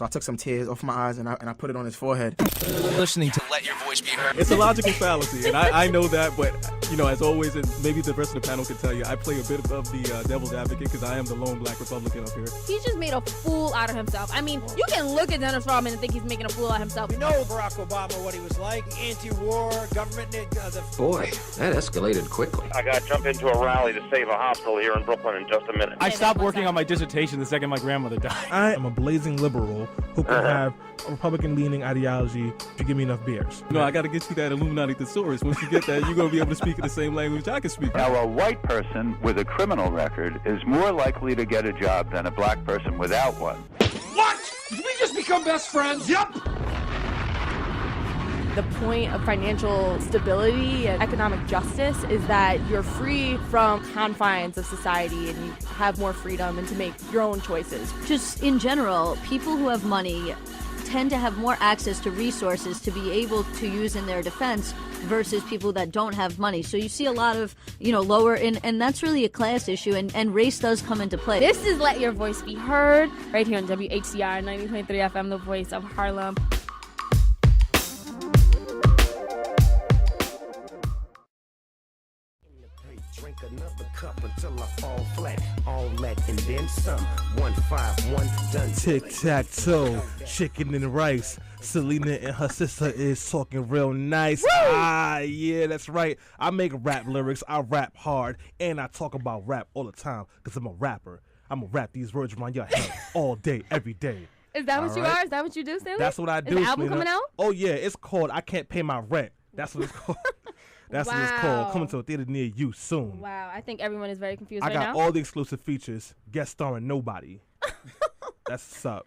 So I took some tears off my eyes and I put it on his forehead. Listening to Let Your Voice Be Heard. It's a logical fallacy, and I know that, but, as always, and maybe the rest of the panel can tell you, I play a bit of the devil's advocate because I am the lone black Republican up here. He just made a fool out of himself. I mean, you can look at Dennis Rodman and think he's making a fool out of himself. We know Barack Obama, what he was like, anti-war, government... Boy, that escalated quickly. I got to jump into a rally to save a hospital here in Brooklyn in just a minute. I stopped working on my dissertation the second my grandmother died. I am a blazing liberal who can have a Republican-leaning ideology if you give me enough beers. I got to get you that Illuminati thesaurus. Once you get that, you're going to be able to speak in the same language I can speak. Now, a white person with a criminal record is more likely to get a job than a black person without one. What? Did we just become best friends? Yep. The point of financial stability and economic justice is that you're free from confines of society and you have more freedom and to make your own choices. Just in general, people who have money tend to have more access to resources to be able to use in their defense versus people that don't have money. So you see a lot of, lower, and that's really a class issue, and race does come into play. This is Let Your Voice Be Heard, right here on WHCR 90.3 FM, the voice of Harlem. Drink another cup until I fall flat. All that and then some. 151 done. Tic-tac-toe, chicken and rice. Selena and her sister is talking real nice. Woo! Yeah, that's right. I make rap lyrics. I rap hard. And I talk about rap all the time because I'm a rapper. I'm going to rap these words around your head all day, every day. Is that what you are? Is that what you do, Stanley? That's what I do, Is the album Selena. coming out? Oh, yeah. It's called I Can't Pay My Rent. That's what it's called. That's what it's called. Coming to a theater near you soon. Wow, I think everyone is very confused I right got now. all the exclusive features. Guest starring nobody. That's what's up.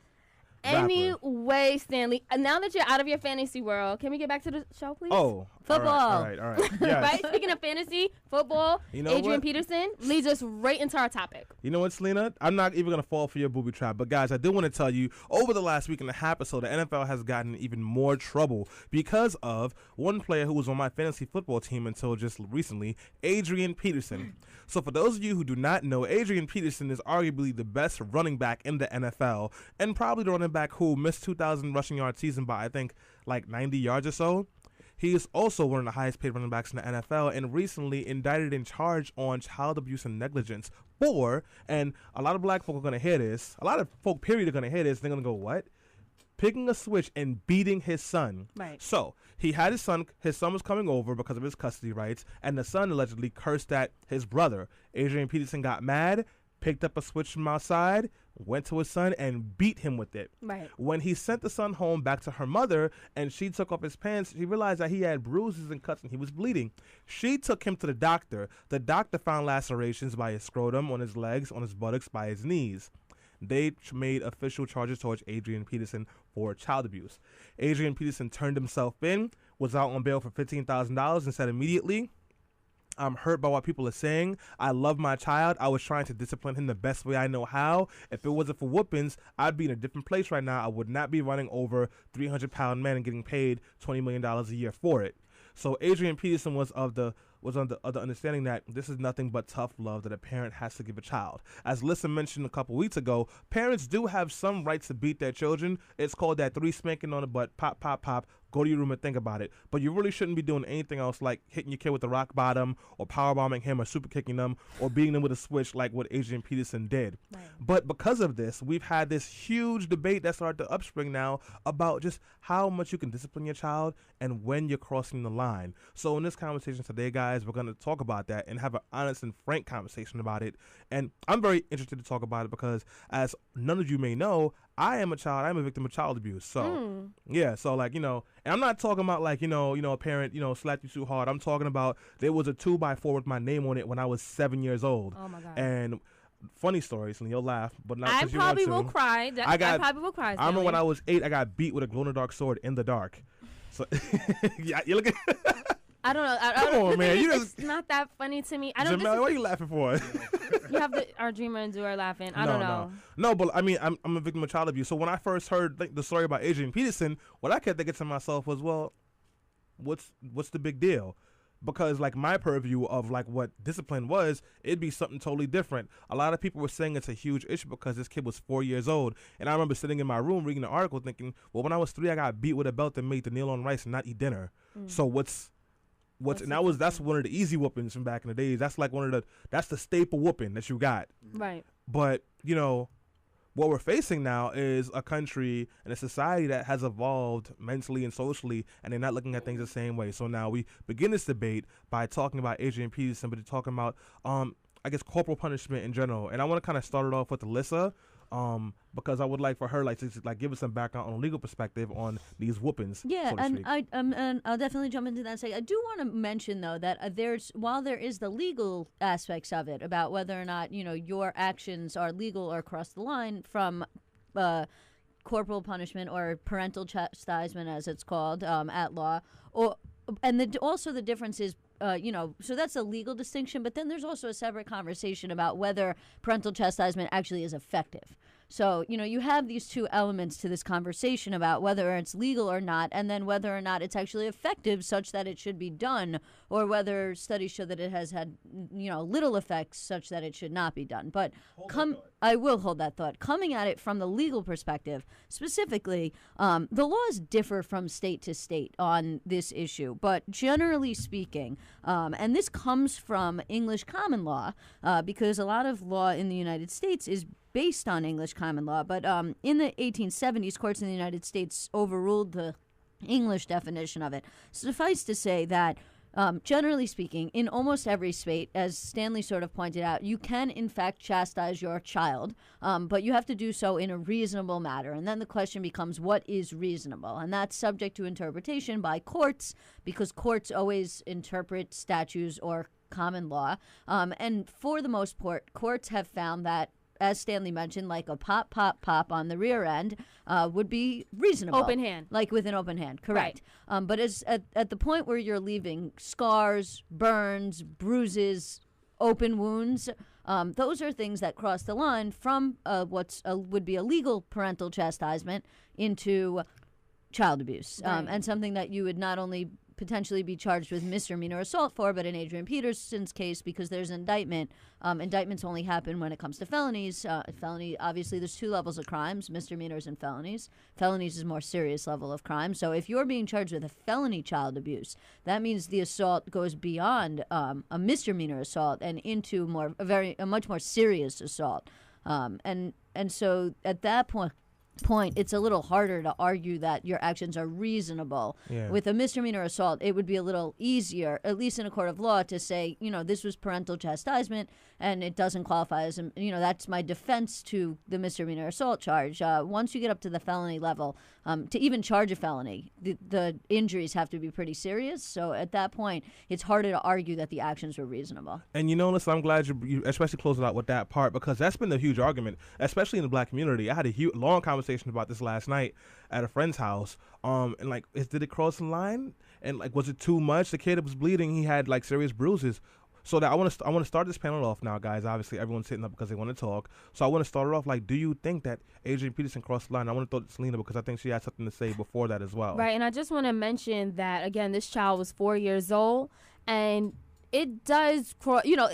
Anyway, Stanley, now that you're out of your fantasy world, can we get back to the show, please? Oh, football. All right. Yes. Right? Speaking of fantasy, football, Adrian Peterson leads us right into our topic. You know what, Selena? I'm not even going to fall for your booby trap. But, guys, I do want to tell you, over the last week and a half or so, the NFL has gotten even more trouble because of one player who was on my fantasy football team until just recently, Adrian Peterson. So for those of you who do not know, Adrian Peterson is arguably the best running back in the NFL and probably the running back who missed 2,000 rushing yard season by, I think, like 90 yards or so. He is also one of the highest paid running backs in the NFL and recently indicted and charged on child abuse and negligence for, and a lot of black folk are going to hear this, a lot of folk, period, are going to hear this, they're going to go, what? Picking a switch and beating his son. Right. So he had his son was coming over because of his custody rights, and the son allegedly cursed at his brother. Adrian Peterson got mad, picked up a switch from outside, went to his son, and beat him with it. Right. When he sent the son home back to her mother and she took off his pants, she realized that he had bruises and cuts and he was bleeding. She took him to the doctor. The doctor found lacerations by his scrotum, on his legs, on his buttocks, by his knees. They made official charges towards Adrian Peterson for child abuse. Adrian Peterson turned himself in, was out on bail for $15,000 and said immediately, I'm hurt by what people are saying. I love my child. I was trying to discipline him the best way I know how. If it wasn't for whoopings, I'd be in a different place right now. I would not be running over 300-pound men and getting paid $20 million a year for it. So Adrian Peterson was under the understanding that this is nothing but tough love that a parent has to give a child. As Lissa mentioned a couple weeks ago, parents do have some rights to beat their children. It's called that 3 spanking on the butt, pop, pop, pop. Go to your room and think about it. But you really shouldn't be doing anything else like hitting your kid with the rock bottom or powerbombing him or super kicking them or beating them with a switch like what Adrian Peterson did. Right. But because of this, we've had this huge debate that started to upspring now about just how much you can discipline your child and when you're crossing the line. So in this conversation today, guys, we're going to talk about that and have an honest and frank conversation about it. And I'm very interested to talk about it because, as none of you may know, I am a child. I'm a victim of child abuse. So, yeah. So, like, and I'm not talking about, like, a parent, slapped you too hard. I'm talking about there was a 2x4 with my name on it when I was 7 years old. Oh, my God. And funny stories, and you'll laugh, but not I because you want to. probably will cry. I probably will cry. I remember when I was 8, I got beat with a glow-in-the-dark sword in the dark. So, yeah, you look at... I don't know. Come on, man. It's not that funny to me. I don't. Jamel, what are you laughing for? You have our dreamer and doer laughing. I don't know. No, but I mean, I'm a victim of child abuse. So when I first heard the story about Adrian Peterson, what I kept thinking to myself was, well, what's the big deal? because like my purview of like what discipline was, it'd be something totally different. A lot of people were saying it's a huge issue because this kid was 4 years old, and I remember sitting in my room reading the article thinking, well, when I was 3, I got beat with a belt and made to kneel on rice and not eat dinner. So and that's one of the easy whoopings from back in the days. That's like that's the staple whooping that you got. Right. But you know, what we're facing now is a country and a society that has evolved mentally and socially, and they're not looking at things the same way. So now we begin this debate by talking about Adrian Peterson, but talking about, I guess, corporal punishment in general. And I want to kind of start it off with Alyssa, because I would like for her to give us some background on a legal perspective on these whoopings. Yeah, so to and speak. and I'll definitely jump into that in a second. I do want to mention though that while there is the legal aspects of it about whether or not your actions are legal or cross the line from corporal punishment or parental chastisement, as it's called at law, also the difference is. So that's a legal distinction, but then there's also a separate conversation about whether parental chastisement actually is effective. So, you have these two elements to this conversation about whether it's legal or not, and then whether or not it's actually effective such that it should be done, or whether studies show that it has had, little effects such that it should not be done. But I will hold that thought. Coming at it from the legal perspective, specifically, the laws differ from state to state on this issue, but generally speaking, and this comes from English common law, because a lot of law in the United States is based on English common law, but in the 1870s, courts in the United States overruled the English definition of it. Suffice to say that, generally speaking, in almost every state, as Stanley sort of pointed out, you can in fact chastise your child, but you have to do so in a reasonable manner. And then the question becomes, what is reasonable? And that's subject to interpretation by courts, because courts always interpret statutes or common law. And for the most part, courts have found that, as Stanley mentioned, like a pop, pop, pop on the rear end would be reasonable. Open hand. Like with an open hand, correct. Right. But at the point where you're leaving scars, burns, bruises, open wounds, those are things that cross the line from would be a legal parental chastisement into child abuse. Right. And something that you would not only potentially be charged with misdemeanor assault for, but in Adrian Peterson's case, because there's an indictment, indictments only happen when it comes to felonies. Felony, obviously, there's 2 levels of crimes, misdemeanors and felonies. Felonies is a more serious level of crime. So if you're being charged with a felony child abuse, that means the assault goes beyond a misdemeanor assault and into a much more serious assault. And so at that point, it's a little harder to argue that your actions are reasonable. Yeah. With a misdemeanor assault, it would be a little easier, at least in a court of law, to say, this was parental chastisement and it doesn't qualify as, that's my defense to the misdemeanor assault charge. Once you get up to the felony level, to even charge a felony, the injuries have to be pretty serious. So at that point, it's harder to argue that the actions were reasonable. And listen, I'm glad you especially closed it out with that part, because that's been a huge argument, especially in the black community. I had a long conversation about this last night at a friend's house. And did it cross the line? And was it too much? The kid was bleeding. He had serious bruises. So that I want to start this panel off now, guys. Obviously, everyone's sitting up because they want to talk. So I want to start it off do you think that Adrian Peterson crossed the line? I want to throw to Selena because I think she had something to say before that as well. Right, and I just want to mention that, again, this child was 4 years old, and it does,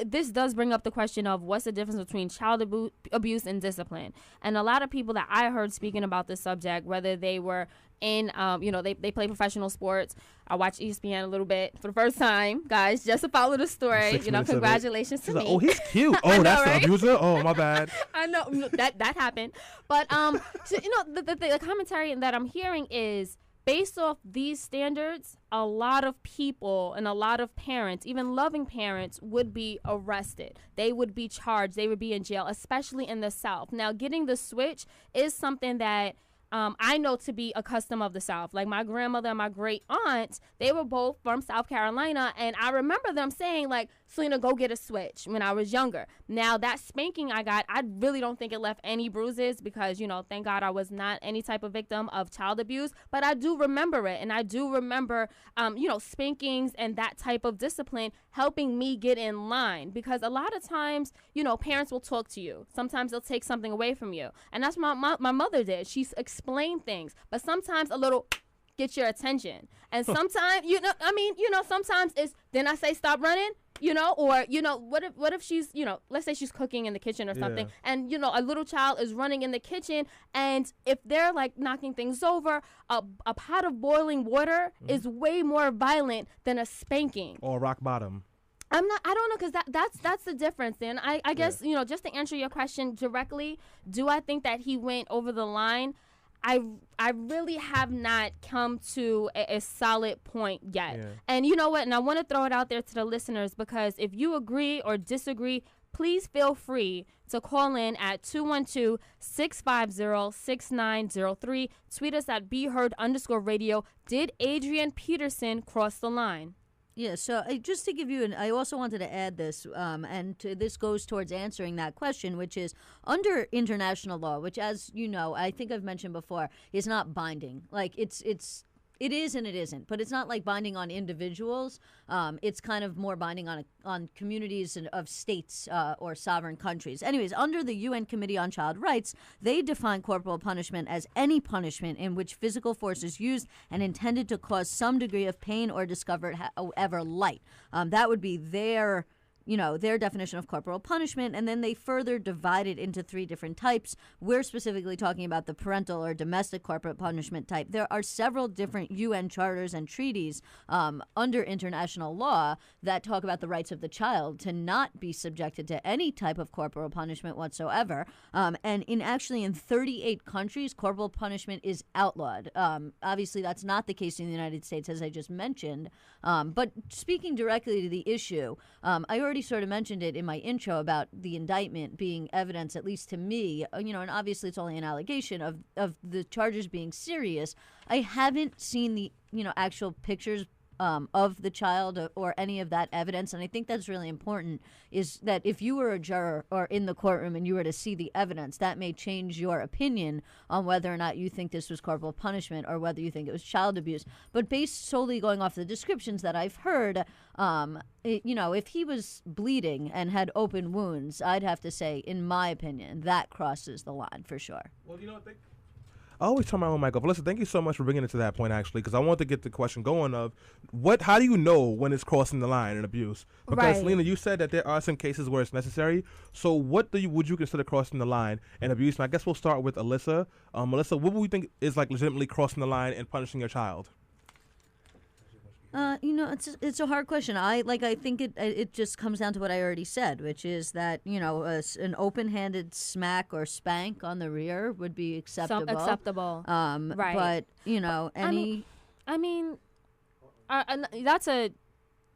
this does bring up the question of what's the difference between child abuse and discipline. And a lot of people that I heard speaking about this subject, whether they were in, they play professional sports. I watch ESPN a little bit for the first time, guys, just to follow the story. Congratulations to me. Oh, he's cute. Oh, know, that's right? the abuser. Oh, my bad. I know that happened. But, the commentary that I'm hearing is, based off these standards, a lot of people and a lot of parents, even loving parents, would be arrested. They would be charged. They would be in jail, especially in the South. Now, getting the switch is something that I know to be a custom of the South. Like my grandmother and my great aunt, they were both from South Carolina, and I remember them saying, Selena, go get a switch when I was younger. Now, that spanking I got, I really don't think it left any bruises because, thank God I was not any type of victim of child abuse, but I do remember it, and I do remember, spankings and that type of discipline helping me get in line, because a lot of times, parents will talk to you. Sometimes they'll take something away from you, and that's what my mother did. She explained things, but sometimes a little get your attention. And sometimes, sometimes it's, then I say stop running, or, what if she's, let's say she's cooking in the kitchen or something, and, a little child is running in the kitchen, and if they're, like, knocking things over, a pot of boiling water is way more violent than a spanking. Or rock bottom. I don't know, because that's the difference. Then I guess, just to answer your question directly, do I think that he went over the line? I really have not come to a solid point yet. Yeah. And you know what? And I want to throw it out there to the listeners, because if you agree or disagree, please feel free to call in at 212-650-6903. Tweet us at BeHeard_radio. Did Adrian Peterson cross the line? Yeah, so just to give you I also wanted to add this, this goes towards answering that question, which is under international law, which, as you know, I think I've mentioned before, is not binding. Like, it is and it isn't, but it's not like binding on individuals. It's kind of more binding on communities of states or sovereign countries. Anyways, under the UN Committee on Child Rights, they define corporal punishment as any punishment in which physical force is used and intended to cause some degree of pain or discomfort, however light. That would be their definition of corporal punishment, and then they further divide it into 3 different types. We're specifically talking about the parental or domestic corporal punishment type. There are several different UN charters and treaties under international law that talk about the rights of the child to not be subjected to any type of corporal punishment whatsoever. And in 38 countries, corporal punishment is outlawed. Obviously, that's not the case in the United States, as I just mentioned. But speaking directly to the issue, I already sort of mentioned it in my intro about the indictment being evidence, at least to me, and obviously it's only an allegation of the charges being serious. I haven't seen the, actual pictures of the child or any of that evidence. And I think that's really important, is that if you were a juror or in the courtroom and you were to see the evidence, that may change your opinion on whether or not you think this was corporal punishment or whether you think it was child abuse. But based solely going off the descriptions that I've heard, if he was bleeding and had open wounds, I'd have to say, in my opinion, that crosses the line for sure. Well, I always turn my own mic off. Listen, thank you so much for bringing it to that point, actually, because I want to get the question going of how do you know when it's crossing the line in abuse? Because, right. Lena, you said that there are some cases where it's necessary. So what would you consider crossing the line in abuse? And I guess we'll start with Alyssa. Alyssa, what would we think is like legitimately crossing the line and punishing your child? It's a hard question. I think it just comes down to what I already said, which is that, an open-handed smack or spank on the rear would be acceptable. Right. But, that's a...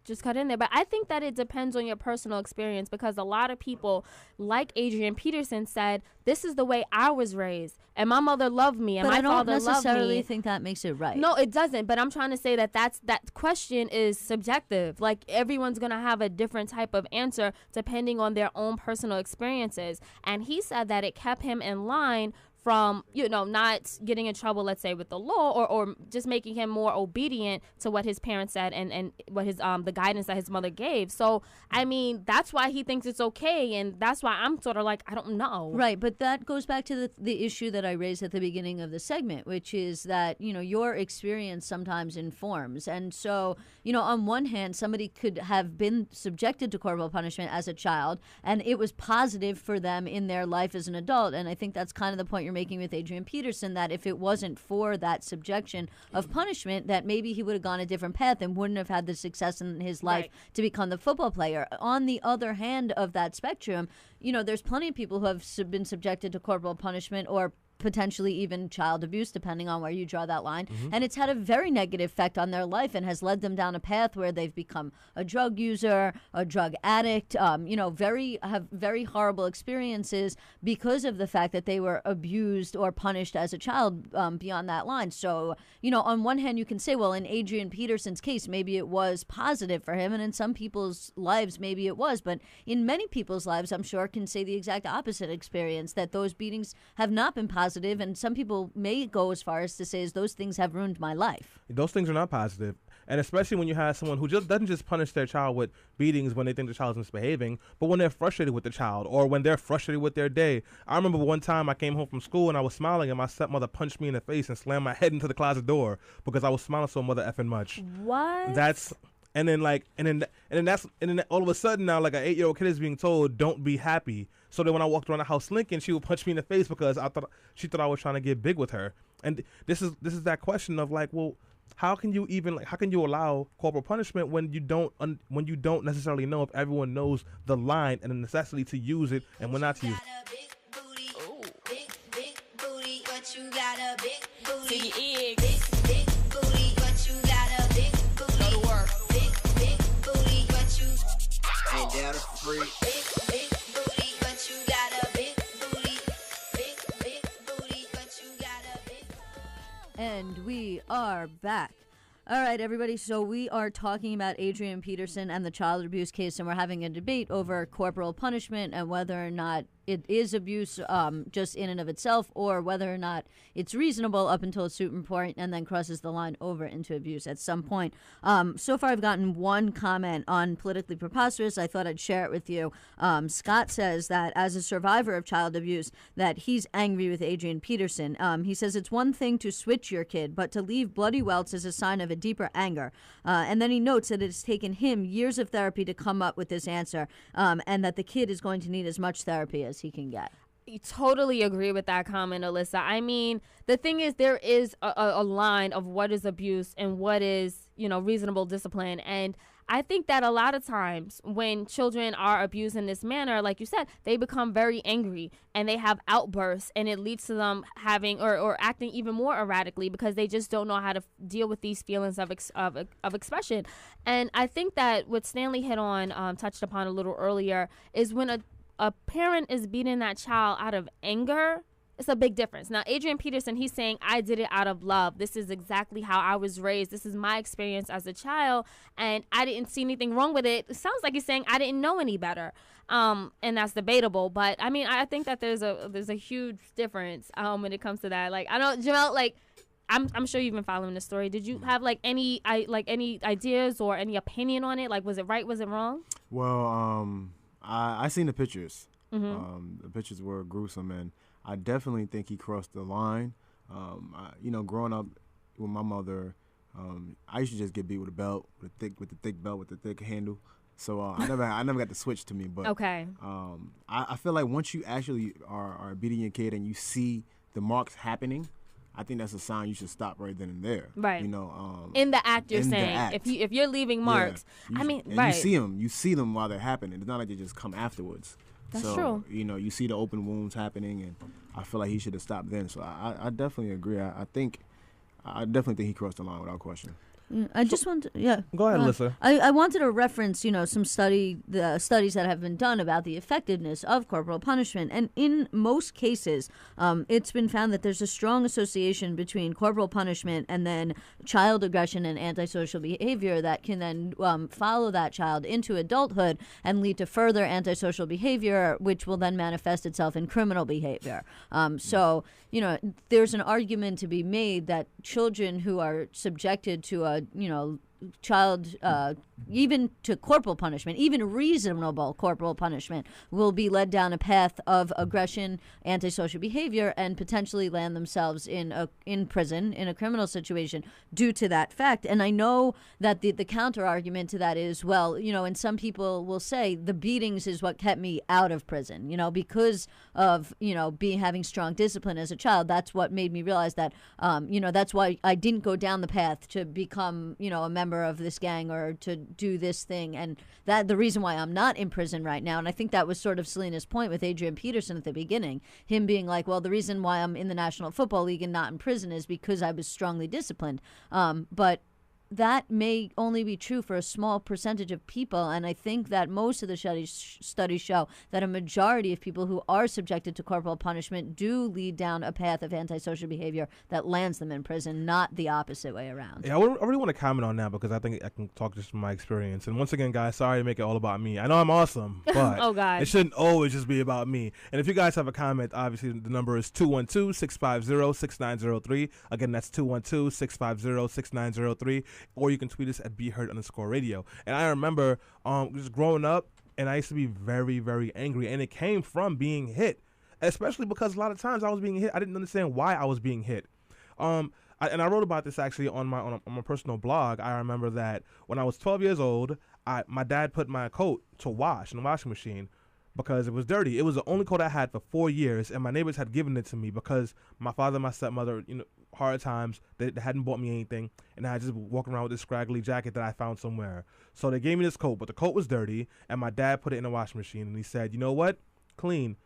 just cut in there. But I think that it depends on your personal experience, because a lot of people, like Adrian Peterson said, this is the way I was raised, and my mother loved me, and my father loved me. But I don't necessarily think that makes it right. No, it doesn't. But I'm trying to say that that question is subjective. Like, everyone's going to have a different type of answer depending on their own personal experiences. And he said that it kept him in line from, not getting in trouble, let's say, with the law, or just making him more obedient to what his parents said and what his the guidance that his mother gave. So, that's why he thinks it's okay, and that's why I'm sort of like, I don't know. Right, but that goes back to the issue that I raised at the beginning of the segment, which is that, your experience sometimes informs. And so, on one hand, somebody could have been subjected to corporal punishment as a child, and it was positive for them in their life as an adult. And I think that's kind of the point you're making with Adrian Peterson, that if it wasn't for that subjection of punishment, that maybe he would have gone a different path and wouldn't have had the success in his life to become the football player. On the other hand of that spectrum, there's plenty of people who have been subjected to corporal punishment or potentially even child abuse, depending on where you draw that line. Mm-hmm. And it's had a very negative effect on their life and has led them down a path where they've become a drug user, a drug addict, have very horrible experiences because of the fact that they were abused or punished as a child beyond that line. So, on one hand, you can say, well, in Adrian Peterson's case, maybe it was positive for him, and in some people's lives, maybe it was. But in many people's lives, I'm sure, can say the exact opposite experience, that those beatings have not been positive. And some people may go as far as to say, those things have ruined my life. Those things are not positive. And especially when you have someone who just doesn't just punish their child with beatings when they think the child is misbehaving, but when they're frustrated with the child or when they're frustrated with their day. I remember one time I came home from school and I was smiling and my stepmother punched me in the face and slammed my head into the closet door because I was smiling so mother effing much. What? And then all of a sudden now, like, an 8-year-old kid is being told, don't be happy. So then when I walked around the house slinking, she would punch me in the face because she thought I was trying to get big with her. And this is that question of, like, well, how can you allow corporal punishment when you don't necessarily know if everyone knows the line and the necessity to use it and when not to use it. And we are back. All right, everybody. So we are talking about Adrian Peterson and the child abuse case, and we're having a debate over corporal punishment and whether or not it is abuse just in and of itself, or whether or not it's reasonable up until a certain point and then crosses the line over into abuse at some point. So far, I've gotten one comment on Politically Preposterous. I thought I'd share it with you. Scott says that as a survivor of child abuse, that he's angry with Adrian Peterson. He says it's one thing to switch your kid, but to leave bloody welts is a sign of a deeper anger. And then he notes that it has taken him years of therapy to come up with this answer, and that the kid is going to need as much therapy as he can get. You totally agree with that comment, Alyssa. I mean, the thing is, there is a line of what is abuse and what is, reasonable discipline. And I think that a lot of times when children are abused in this manner, like you said, they become very angry and they have outbursts, and it leads to them having or acting even more erratically because they just don't know how to deal with these feelings of expression. And I think that what Stanley hit on, touched upon a little earlier, is when a parent is beating that child out of anger, it's a big difference. Now, Adrian Peterson, he's saying, I did it out of love. This is exactly how I was raised. This is my experience as a child, and I didn't see anything wrong with it. It sounds like he's saying I didn't know any better, and that's debatable. But, I mean, I think that there's a huge difference when it comes to that. Like, I know, Jamel, like, I'm sure you've been following the story. Did you have, any ideas or any opinion on it? Like, was it right? Was it wrong? Well, I seen the pictures. Mm-hmm. The pictures were gruesome, and I definitely think he crossed the line. Growing up with my mother, I used to just get beat with a belt, with the thick belt, with the thick handle. So I never got the switch to me. But okay. I feel like once you actually are beating your kid and you see the marks happening, I think that's a sign you should stop right then and there. Right. In the act, you're saying. If you're leaving marks, right. You see them while they're happening. It's not like they just come afterwards. That's true. You see the open wounds happening, and I feel like he should have stopped then. So I definitely agree. I definitely think he crossed the line without question. I just want to, Go ahead, Alyssa. I wanted to reference, some the studies that have been done about the effectiveness of corporal punishment. And in most cases, it's been found that there's a strong association between corporal punishment and then child aggression and antisocial behavior that can then follow that child into adulthood and lead to further antisocial behavior, which will then manifest itself in criminal behavior. So, there's an argument to be made that children who are subjected to a child, even to corporal punishment, even reasonable corporal punishment, will be led down a path of aggression, antisocial behavior, and potentially land themselves in prison, in a criminal situation, due to that fact. And I know that the counter argument to that is, well, and some people will say the beatings is what kept me out of prison, because of, having strong discipline as a child. That's what made me realize that, that's why I didn't go down the path to become, a member of this gang or to do this thing, and that the reason why I'm not in prison right now. And I think that was sort of Selena's point with Adrian Peterson at the beginning, him being like, well, the reason why I'm in the National Football League and not in prison is because I was strongly disciplined. But that may only be true for a small percentage of people, and I think that most of the studies show that a majority of people who are subjected to corporal punishment do lead down a path of antisocial behavior that lands them in prison, not the opposite way around. Yeah, I really want to comment on that because I think I can talk just from my experience. And once again, guys, sorry to make it all about me. I know I'm awesome, but oh, God. It shouldn't always just be about me. And if you guys have a comment, obviously the number is 212-650-6903. Again, that's 212-650-6903. or you can tweet us at BeHeard_radio. And I remember just growing up, and I used to be very, very angry, and it came from being hit, especially because a lot of times I was being hit. I didn't understand why I was being hit. And I wrote about this actually on my personal blog. I remember that when I was 12 years old, my dad put my coat to wash in the washing machine because it was dirty. It was the only coat I had for 4 years, and my neighbors had given it to me because my father and my stepmother, hard times, they hadn't bought me anything, and I just walking around with this scraggly jacket that I found somewhere. So they gave me this coat, but the coat was dirty, and my dad put it in the washing machine, and he said, you know what? Clean.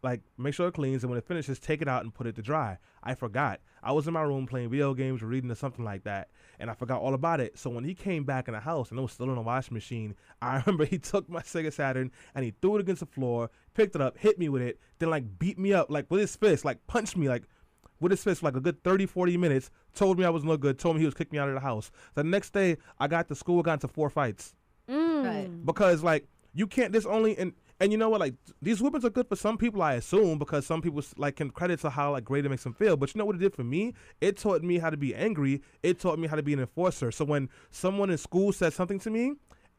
Like, make sure it cleans, and when it finishes, take it out and put it to dry. I forgot. I was in my room playing video games or reading or something like that, and I forgot all about it. So when he came back in the house and it was still in the washing machine, I remember he took my Sega Saturn and he threw it against the floor, picked it up, hit me with it, then like beat me up like with his fist, like punched me like with his fist for like a good 30, 40 minutes, told me I was no good, told me he was kicking me out of the house. The next day, I got to school, got into 4 fights. Right. Because like you can't, there's only, and you know what, like these whippings are good for some people, I assume, because some people like can credit to how like great it makes them feel. But you know what it did for me? It taught me how to be angry. It taught me how to be an enforcer. So when someone in school said something to me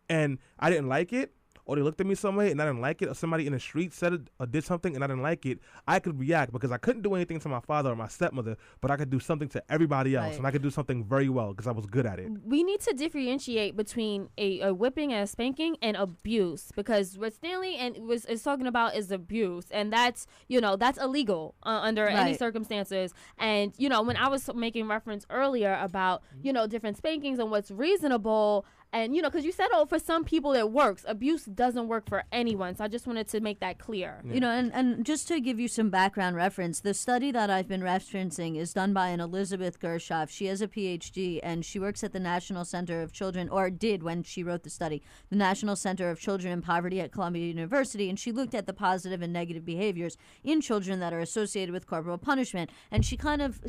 and I didn't like it, or they looked at me some way and I didn't like it, or somebody in the street said it or did something and I didn't like it, I could react because I couldn't do anything to my father or my stepmother, but I could do something to everybody else, and I could do something very well because I was good at it. We need to differentiate between a whipping and a spanking and abuse, because what Stanley is talking about is abuse, and that's that's illegal under any circumstances. And when I was making reference earlier about different spankings and what's reasonable. And, because you said, for some people it works. Abuse doesn't work for anyone. So I just wanted to make that clear. Yeah. And just to give you some background reference, the study that I've been referencing is done by an Elizabeth Gershoff. She has a PhD, and she works at the National Center of Children, or did when she wrote the study, the National Center of Children in Poverty at Columbia University. And she looked at the positive and negative behaviors in children that are associated with corporal punishment. And she kind of,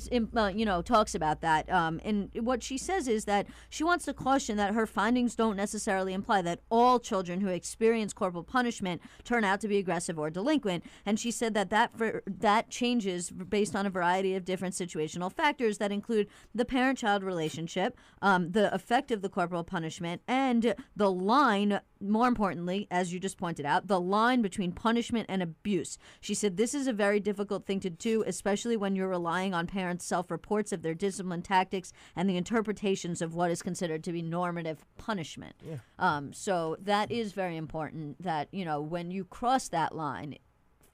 talks about that. And what she says is that she wants to caution that her findings don't necessarily imply that all children who experience corporal punishment turn out to be aggressive or delinquent. And she said that changes based on a variety of different situational factors that include the parent-child relationship, the effect of the corporal punishment, and the line, more importantly, as you just pointed out, the line between punishment and abuse. She said this is a very difficult thing to do, especially when you're relying on parents' self-reports of their discipline tactics and the interpretations of what is considered to be normative punishment. Yeah. So that is very important that, when you cross that line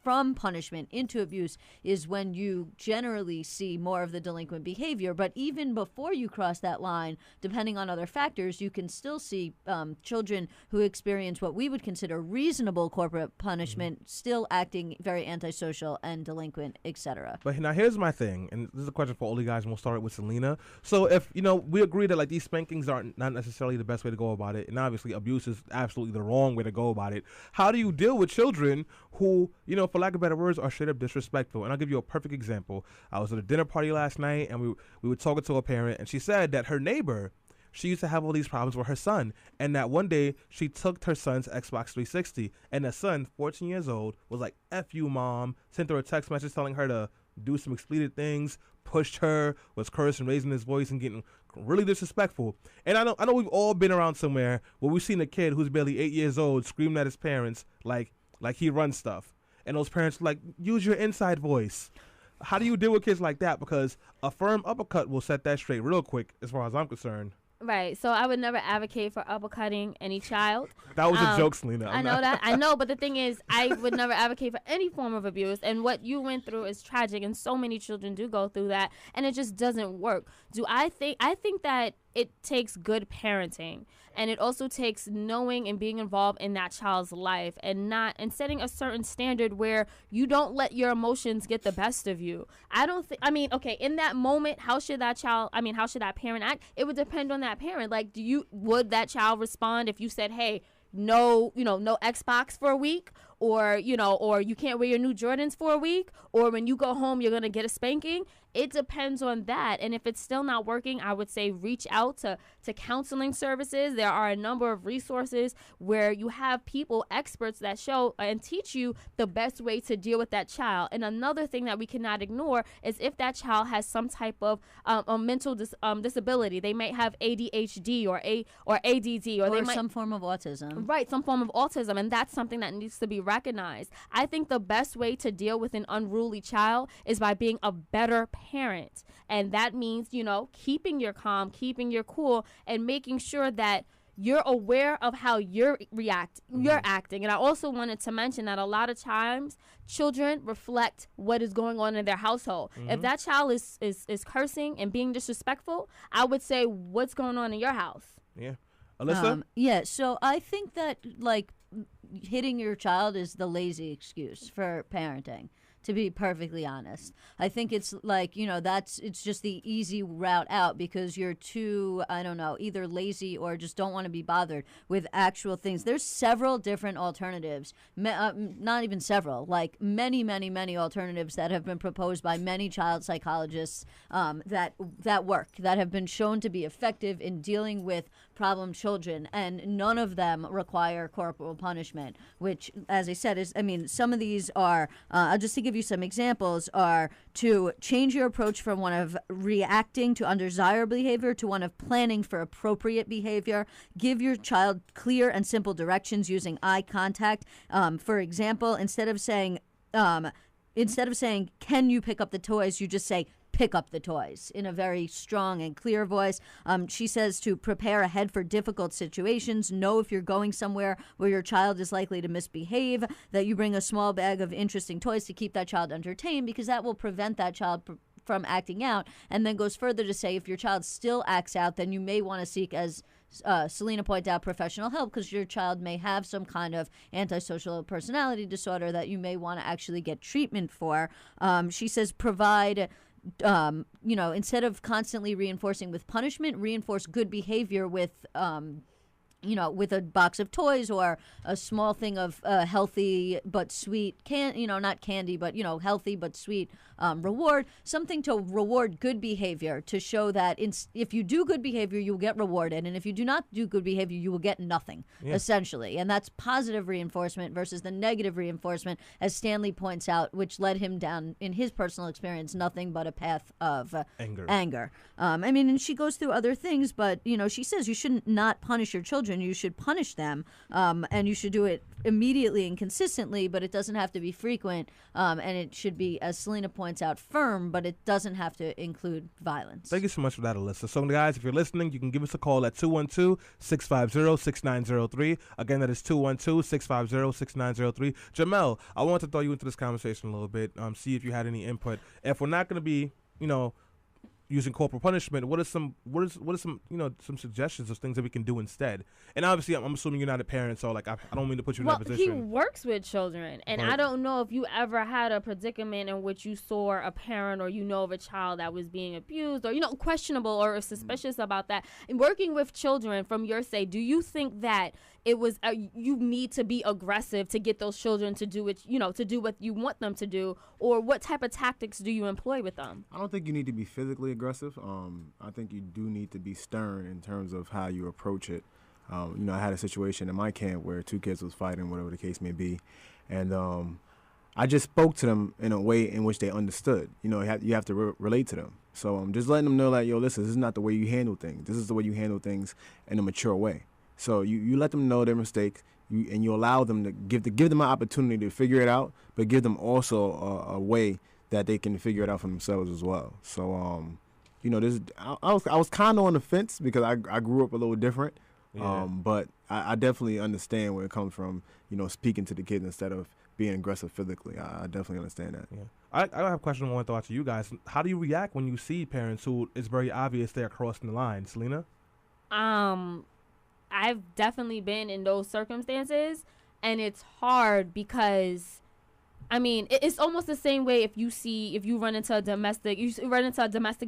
from punishment into abuse is when you generally see more of the delinquent behavior. But even before you cross that line, depending on other factors, you can still see children who experience what we would consider reasonable corporate punishment still acting very antisocial and delinquent, etc. But now here's my thing, and this is a question for all you guys, and we'll start with Selena. So if, we agree that like these spankings are not necessarily the best way to go about it, and obviously abuse is absolutely the wrong way to go about it, how do you deal with children who, for lack of better words, are straight up disrespectful? And I'll give you a perfect example. I was at a dinner party last night, and we were talking to a parent, and she said that her neighbor, she used to have all these problems with her son, and that one day she took her son's Xbox 360, and the son, 14 years old, was like, F you, mom, sent her a text message telling her to do some expletive things, pushed her, was cursing, raising his voice, and getting really disrespectful. And I know we've all been around somewhere where we've seen a kid who's barely 8 years old screaming at his parents like he runs stuff. And those parents are like, use your inside voice. How do you deal with kids like that? Because a firm uppercut will set that straight real quick, as far as I'm concerned. Right. So I would never advocate for uppercutting any child. That was a joke, Selena. I know that. I know. But the thing is, I would never advocate for any form of abuse. And what you went through is tragic. And so many children do go through that. And it just doesn't work. I think that it takes good parenting. And it also takes knowing and being involved in that child's life and setting a certain standard where you don't let your emotions get the best of you. In that moment, how should that parent act? It would depend on that parent. Like, would that child respond if you said, hey, no Xbox for a week? or or you can't wear your new Jordans for a week, or when you go home you're gonna get a spanking. It depends on that. And if it's still not working, I would say reach out to counseling services. There are a number of resources where you have people, experts that show and teach you the best way to deal with that child. And another thing that we cannot ignore is if that child has some type of a mental disability. They might have ADHD or ADD, or they might some form of autism. Right, some form of autism, and that's something that needs to be recognized. I think the best way to deal with an unruly child is by being a better parent, and that means keeping your calm, keeping your cool, and making sure that you're aware of how you're acting. And I also wanted to mention that a lot of times children reflect what is going on in their household. If that child is cursing and being disrespectful, I would say, what's going on in your house? Yeah. Alyssa? So I think that hitting your child is the lazy excuse for parenting, to be perfectly honest. I think it's it's just the easy route out because you're too, either lazy or just don't want to be bothered with actual things. There's several different alternatives, not even several, many, many, many alternatives that have been proposed by many child psychologists that work, that have been shown to be effective in dealing with problem children, and none of them require corporal punishment, which, as I said, some of these are, just to give you some examples, are to change your approach from one of reacting to undesirable behavior to one of planning for appropriate behavior. Give your child clear and simple directions using eye contact. For example, instead of saying, can you pick up the toys, you just say, pick up the toys, in a very strong and clear voice. She says to prepare ahead for difficult situations. Know if you're going somewhere where your child is likely to misbehave, that you bring a small bag of interesting toys to keep that child entertained, because that will prevent that child from acting out. And then goes further to say, if your child still acts out, then you may want to seek, as Selena pointed out, professional help, because your child may have some kind of antisocial personality disorder that you may want to actually get treatment for. She says provide instead of constantly reinforcing with punishment, reinforce good behavior with with a box of toys or a small thing of healthy but sweet not candy, but healthy but sweet reward, something to reward good behavior, to show that if you do good behavior, you will get rewarded, and if you do not do good behavior, you will get nothing, essentially. And that's positive reinforcement versus the negative reinforcement, as Stanley points out, which led him down, in his personal experience, nothing but a path of anger. And she goes through other things, but she says you shouldn't not punish your children. You should punish them, and you should do it immediately and consistently, but it doesn't have to be frequent, and it should be, as Selena points out, firm, but it doesn't have to include violence. Thank you so much for that, Alyssa. So, guys, if you're listening, you can give us a call at 212-650-6903. Again, that is 212-650-6903. Jamel, I want to throw you into this conversation a little bit, see if you had any input. If we're not going to be, using corporal punishment, what are some some suggestions of things that we can do instead? And obviously, I'm assuming you're not a parent, so I don't mean to put you in that position. He works with children, and I don't know if you ever had a predicament in which you saw a parent or of a child that was being abused or questionable or suspicious about that. And working with children, from your say, do you think that it was you need to be aggressive to get those children to do it, to do what you want them to do, or what type of tactics do you employ with them? I don't think you need to be physically aggressive. I think you do need to be stern in terms of how you approach it. I had a situation in my camp where two kids was fighting, whatever the case may be, and I just spoke to them in a way in which they understood. You have to relate to them. So just letting them know, listen, this is not the way you handle things. This is the way you handle things in a mature way. So you let them know their mistakes, and you allow them to give them an opportunity to figure it out, but give them also a way that they can figure it out for themselves as well. So I was kind of on the fence because I grew up a little different, but I definitely understand where it comes from. Speaking to the kids instead of being aggressive physically. I definitely understand that. Yeah. I have a question I want to throw out to you guys. How do you react when you see parents who it's very obvious they're crossing the line? Selena? I've definitely been in those circumstances, and it's hard because, it's almost the same way if you run into a domestic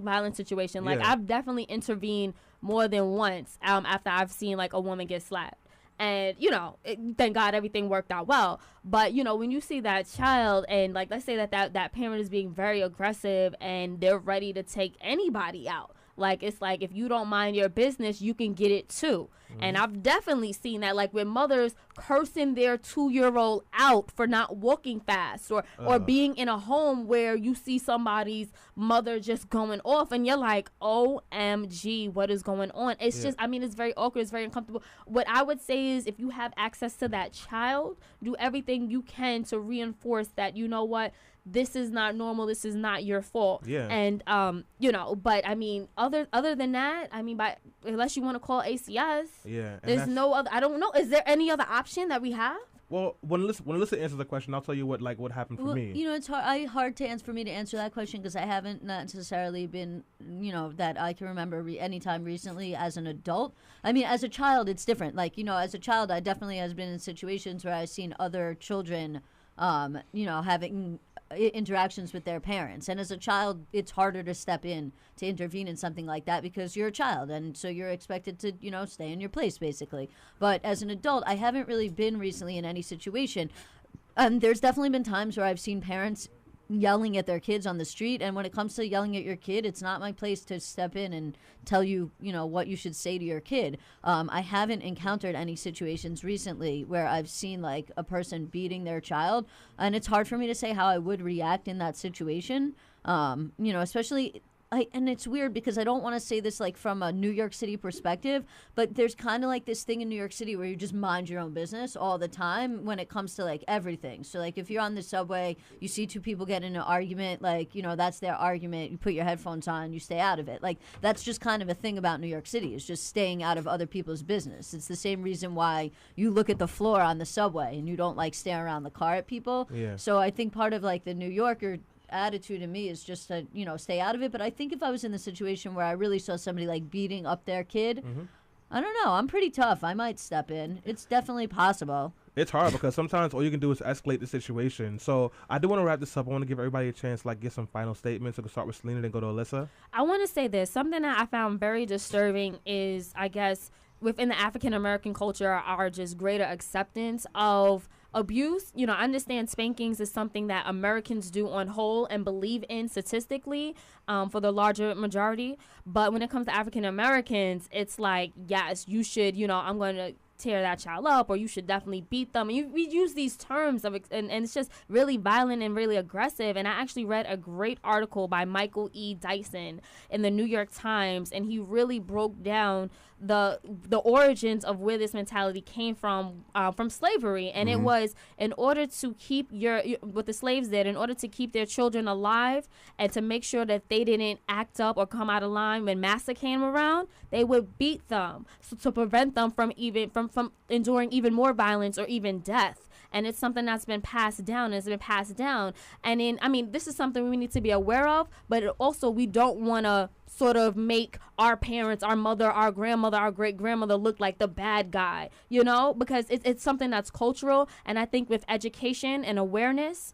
violence situation. I've definitely intervened more than once after I've seen a woman get slapped. And, thank God everything worked out well. But, when you see that child and, like, let's say that parent is being very aggressive and they're ready to take anybody out. Like, it's like, if you don't mind your business, you can get it too. And I've definitely seen that, like, with mothers cursing their 2-year-old out for not walking fast or being in a home where you see somebody's mother just going off and you're like, OMG, what is going on? It's just, it's very awkward. It's very uncomfortable. What I would say is, if you have access to that child, do everything you can to reinforce that, you know what? This is not normal. This is not your fault. Yeah. And, but other than that, unless you want to call ACS, there's no other, I don't know. Is there any other option that we have? Well, when Alyssa answers the question, I'll tell you what happened for me. It's hard to answer for me to answer that question because I haven't necessarily been, that I can remember any time recently as an adult. As a child, it's different. Like, as a child, I definitely has been in situations where I've seen other children, having interactions with their parents, and as a child it's harder to step in to intervene in something like that because you're a child, and so you're expected to stay in your place basically. But as an adult, I haven't really been recently in any situation. There's definitely been times where I've seen parents yelling at their kids on the street, and when it comes to yelling at your kid, it's not my place to step in and tell you what you should say to your kid. I haven't encountered any situations recently where I've seen like a person beating their child, and it's hard for me to say how I would react in that situation. Especially and it's weird because I don't want to say this like from a New York City perspective, but there's kind of like this thing in New York City where you just mind your own business all the time when it comes to like everything. So like if you're on the subway, you see two people get in an argument, like, that's their argument. You put your headphones on, you stay out of it. Like that's just kind of a thing about New York City, is just staying out of other people's business. It's the same reason why you look at the floor on the subway and you don't like stare around the car at people. Yeah. So I think part of like the New Yorker attitude in me is just to stay out of it. But I think if I was in the situation where I really saw somebody like beating up their kid, I don't know, I'm pretty tough. I might step in. It's definitely possible. It's hard because sometimes all you can do is escalate the situation. So I do want to wrap this up. I want to give everybody a chance to get some final statements. We can start with Selena, then go to Alyssa. I want to say this. Something that I found very disturbing is, I guess, within the African American culture, are just greater acceptance of abuse. I understand spankings is something that Americans do on whole and believe in statistically, for the larger majority. But when it comes to African Americans, it's like, yes, you should, I'm going to tear that child up, or you should definitely beat them. And we use these terms and it's just really violent and really aggressive. And I actually read a great article by Michael E. Dyson in the New York Times, and he really broke down the origins of where this mentality came from slavery. And it was in order to keep what the slaves did, in order to keep their children alive and to make sure that they didn't act up or come out of line when massa came around, they would beat them to prevent them from enduring even more violence or even death. And it's something that's been passed down. And this is something we need to be aware of, but also we don't want to sort of make our parents, our mother, our grandmother, our great-grandmother look like the bad guy, because it's something that's cultural. And I think with education and awareness,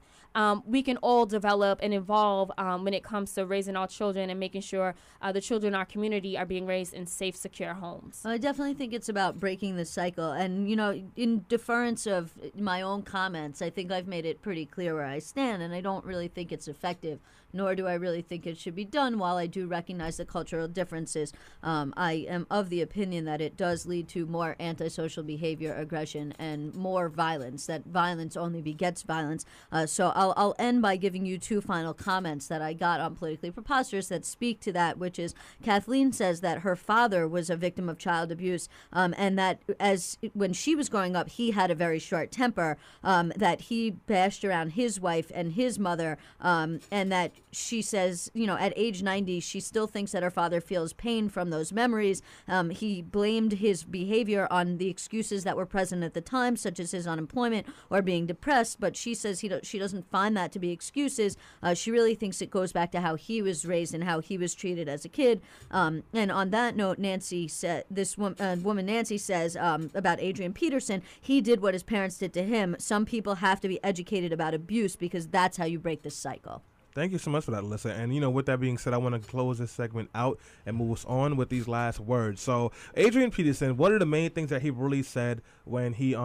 we can all develop and evolve when it comes to raising our children and making sure the children in our community are being raised in safe, secure homes. I definitely think it's about breaking the cycle. And, in deference of my own comments, I think I've made it pretty clear where I stand, and I don't really think it's effective, nor do I really think it should be done. While I do recognize the cultural differences, I am of the opinion that it does lead to more antisocial behavior, aggression, and more violence, that violence only begets violence. So I'll end by giving you two final comments that I got on Politically Preposterous that speak to that, which is Kathleen says that her father was a victim of child abuse, and that when she was growing up, he had a very short temper, that he bashed around his wife and his mother, and that she says, at age 90, she still thinks that her father feels pain from those memories. He blamed his behavior on the excuses that were present at the time, such as his unemployment or being depressed, but she says she doesn't find that to be excuses. She really thinks it goes back to how he was raised and how he was treated as a kid. And on that note, Nancy said, this woman Nancy says about Adrian Peterson, he did what his parents did to him. Some people have to be educated about abuse because that's how you break this cycle. Thank you so much for that, Alyssa. And, with that being said, I want to close this segment out and move us on with these last words. So, Adrian Peterson, one of the main things that he really said when he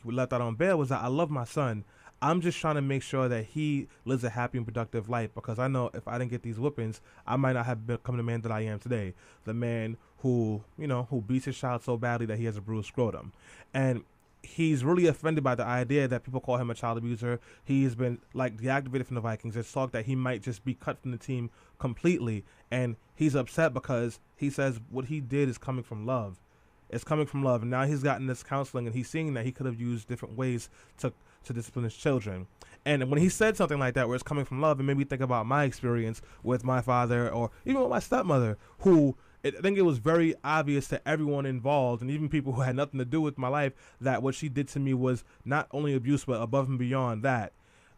left out on bail was that I love my son. I'm just trying to make sure that he lives a happy and productive life, because I know if I didn't get these whippings, I might not have become the man that I am today. The man who beats his child so badly that he has a bruised scrotum. And he's really offended by the idea that people call him a child abuser. He's been deactivated from the Vikings. There's talk that he might just be cut from the team completely, and he's upset because he says what he did is coming from love. It's coming from love, and now he's gotten this counseling, and he's seeing that he could have used different ways to discipline his children. And when he said something like that, where it's coming from love, it made me think about my experience with my father, or even with my stepmother, who I think it was very obvious to everyone involved, and even people who had nothing to do with my life, that what she did to me was not only abuse, but above and beyond that.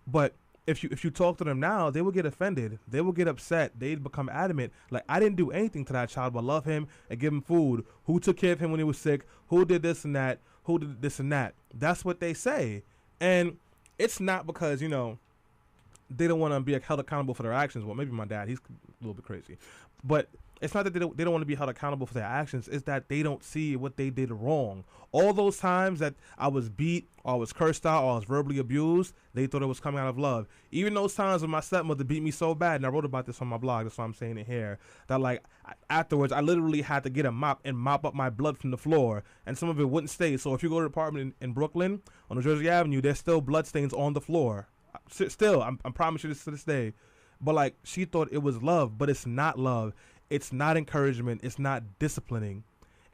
But if you talk to them now, they will get offended. They will get upset. They'd become adamant. Like, I didn't do anything to that child but love him and give him food. Who took care of him when he was sick? Who did this and that? Who did this and that? That's what they say. And it's not because, they don't want to be held accountable for their actions. Well, maybe my dad, he's a little bit crazy. But it's not that they don't want to be held accountable for their actions. It's that they don't see what they did wrong. All those times that I was beat, or I was cursed out, or I was verbally abused, they thought it was coming out of love. Even those times when my stepmother beat me so bad, and I wrote about this on my blog, that's why I'm saying it here, that afterwards I literally had to get a mop and mop up my blood from the floor, and some of it wouldn't stay. So if you go to the apartment in Brooklyn on New Jersey Avenue, there's still blood stains on the floor. Still, I promise you this to this day. But she thought it was love, but it's not love. It's not encouragement. It's not disciplining.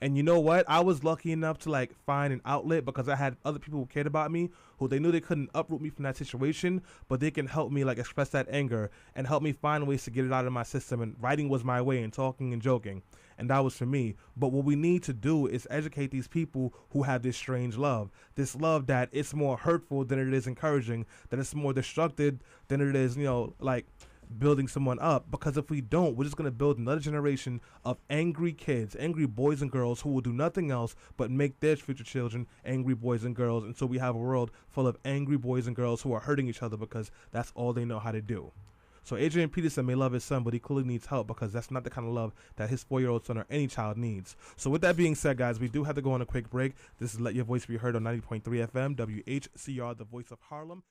And you know what? I was lucky enough to find an outlet, because I had other people who cared about me, who they knew they couldn't uproot me from that situation, but they can help me express that anger and help me find ways to get it out of my system. And writing was my way, and talking and joking. And that was for me. But what we need to do is educate these people who have this strange love. This love that it's more hurtful than it is encouraging, that it's more destructive than it is, building someone up. Because if we don't, we're just going to build another generation of angry kids, angry boys and girls who will do nothing else but make their future children angry boys and girls. And so we have a world full of angry boys and girls who are hurting each other because that's all they know how to do. So Adrian Peterson may love his son, but he clearly needs help, because that's not the kind of love that his 4-year-old son or any child needs. So with that being said, guys, we do have to go on a quick break. This is Let Your Voice Be Heard on 90.3 FM, WHCR, the voice of Harlem.